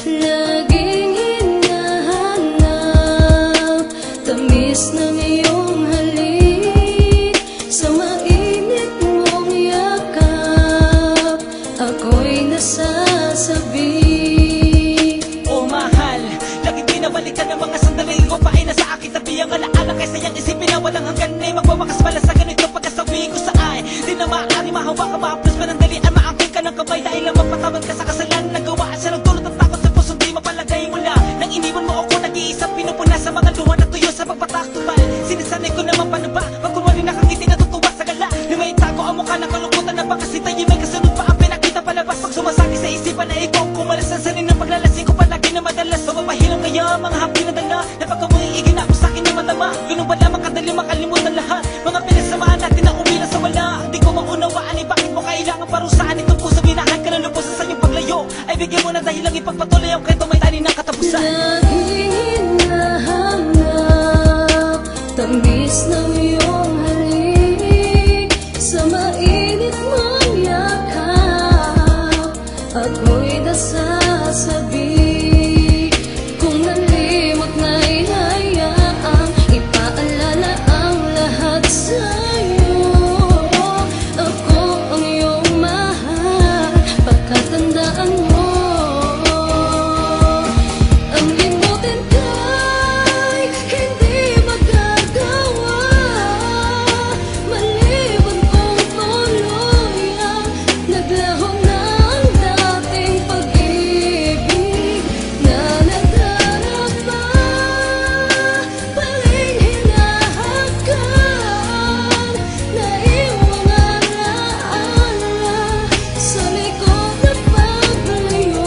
Laging hinahanap tamis ng iyong halik sa mainit mong yakap, ako'y nasasabi. Oh mahal, laging binabalikan ng mga sandali ko pa ay nasa aking tabi ang alaala kaysa yung isipin na walang hanggan ay magwawakas pala sa ganito pagkasabi ko sa ay di na maaari mahawakan, ma-aplos pa ng dalian, maangkin ka ng kamay dahil lang mapatawad ka sa kasalanan na gawa siya ng tulot at takot sa puso di mapalagay mula nang iniwan mo ako nag-iisa pinupuna sa mga luha na tuyo sa pagpataktumal. Sinasanay ko naman paano ba magkunwari nakangiti natutuwa sa gala na may tago ang mukha na kalungkutan na baka si tayo may kasunod pa ang pinakita palabas pag sumasagi sa isipan na ikaw kumalas ang sanin ng paglalasing ko palagi na madalas mapapahilang kaya mga hapi na dala na pagka muiigin ako sa akin na matama ganun ba lamang kadali makalimutan lahat mga pinasamaan natin na umila sa wala. Di ko maunawaan ay bakit mo kailangan parusaan itong puso binahan ka ng lupusan sa iyong paglayo ay bigyan mo na dahil lang ipagpatuloy ang kwento may tani ng katapusan. Laging hinahanap tamis ng iyong halik sa mainit mong yakap, ako'y nasasabi. Kung nalimot na'y hayaang ipaalala ang lahat sa'yo, ako ang iyong mahal, pagkatandaan mo. Ang limutin ka'y hindi magagawa, maliban kong tuloy ang naglaho ng dating pag-ibig na nadarama, paling hinahakan, naiwang alaala sa likod na paglayo.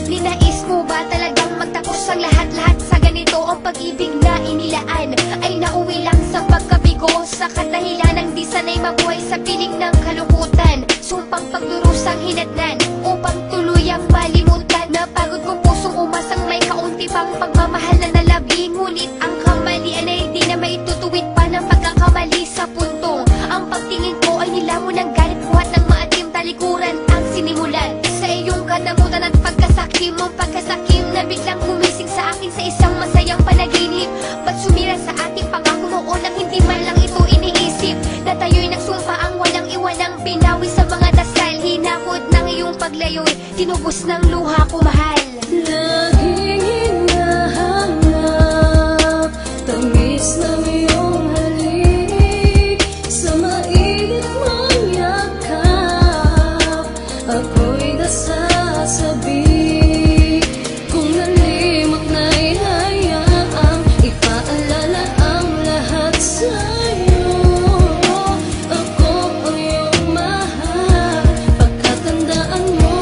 Ninais mo ba talagang magtapos ang lahat-lahat sa ganito? Ang pag-ibig na inilaan ay nauwi lang sa pagkabigo, sa kadahilan ng di sanay mabuhay sa piling ng kalungkutan. Sumpang pagdurusang hinadnan upang tuluyang malimutan. Napagod kong pusong umasang may kaunti pang pagmamahal na nalabi, ngunit ang kamalian ay di na maitutuwid pa ng pagkakamali sa puntong. Ang pagtingin ko ay nilamon ng galit, buhat ng maatim talikuran ang sinimulan. Sa iyong kadamutan at pagkasakim mong pagkasakim na biglang gumising sa akin sa isang masayang panaginip. Ba't sumira sa ating pangako noon nang hindi man lang ito iniisip, na tayo'y nagsumpa ang walang iwanang binawi sa mga dasal. Hinakot ng iyong paglayo'y tinubos ng luha ko, mahal. Laging hinahanap tamis ng iyong halik sa mainit mong yakap, ako'y nasasabi. Kung nalimot na'y hayaang ipaalala ang lahat sa'yo, ako ang iyong mahal, pagkatandaan mo.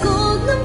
likod ng